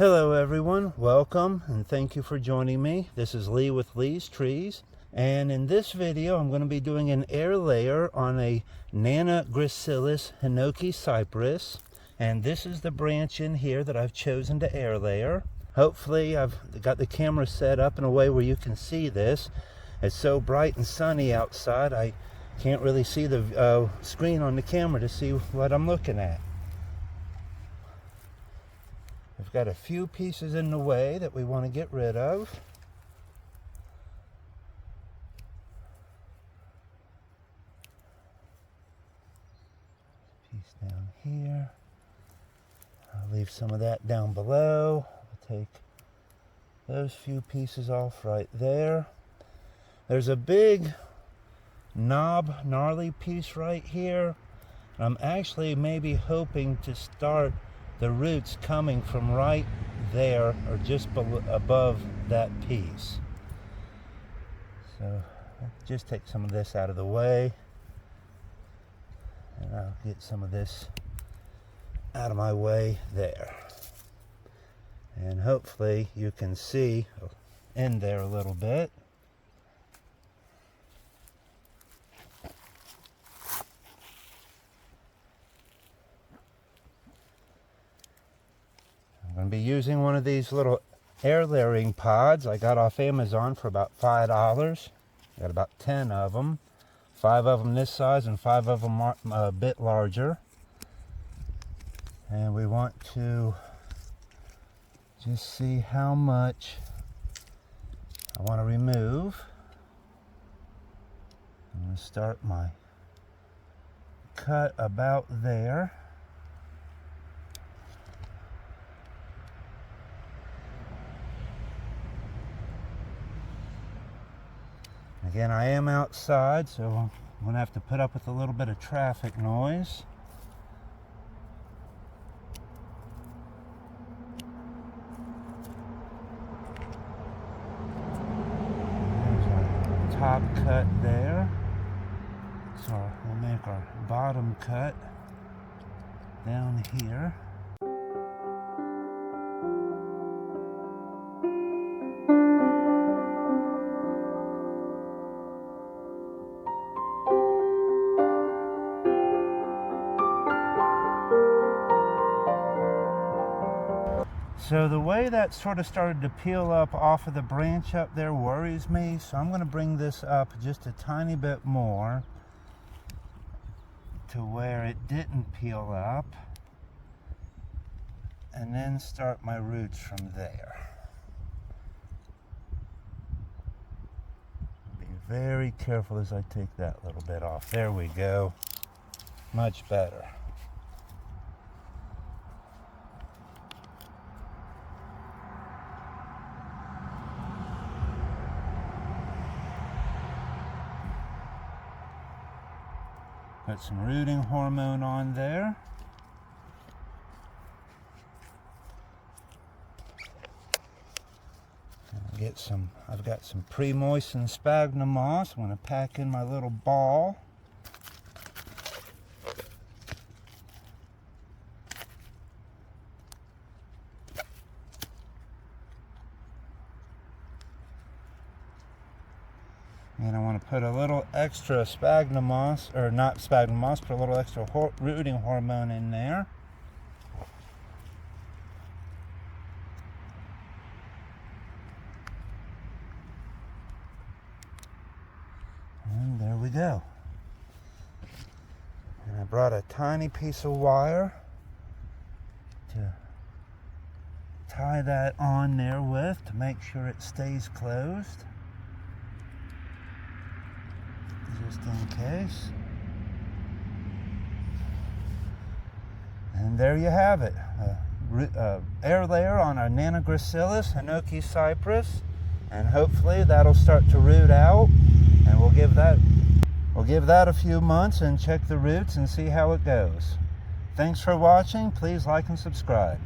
Hello everyone, welcome and thank you for joining me. This is Lee with Lee's Trees, and in this video I'm going to be doing an air layer on a Gracilis Hinoki Cypress, and this is the branch in here that I've chosen to air layer. Hopefully I've got the camera set up in a way where you can see this. It's so bright and sunny outside I can't really see the screen on the camera to see what I'm looking at. We've got a few pieces in the way that we want to get rid of. Piece down here. I'll leave some of that down below. We'll take those few pieces off right there. There's a big gnarly piece right here. I'm actually maybe hoping to start the roots coming from right there or just above that piece. So I'll just take some of this out of the way, and I'll get some of this out of my way there. And hopefully you can see in there a little bit. I'm going to be using one of these little air layering pods I got off Amazon for about $5. Got about 10 of them. 5 of them this size and 5 of them a bit larger. And we want to just see how much I want to remove. I'm going to start my cut about there. Again, I am outside, so I'm going to have to put up with a little bit of traffic noise. There's our top cut there. So we'll make our bottom cut down here. So the way that sort of started to peel up off of the branch up there worries me, so I'm going to bring this up just a tiny bit more to where it didn't peel up, and then start my roots from there. Be very careful as I take that little bit off. There we go. Much better. Put some rooting hormone on there. And I've got some pre-moistened sphagnum moss. I'm going to pack in my little ball. And I want to put a little extra sphagnum moss, or not sphagnum moss, put a little extra rooting hormone in there. And there we go. And I brought a tiny piece of wire to tie that on there with to make sure it stays closed. Just in case. And there you have it. Air layer on our Gracilis Hinoki Cypress, and hopefully that'll start to root out, and we'll give that a few months and check the roots and see how it goes. Thanks for watching. Please like and subscribe.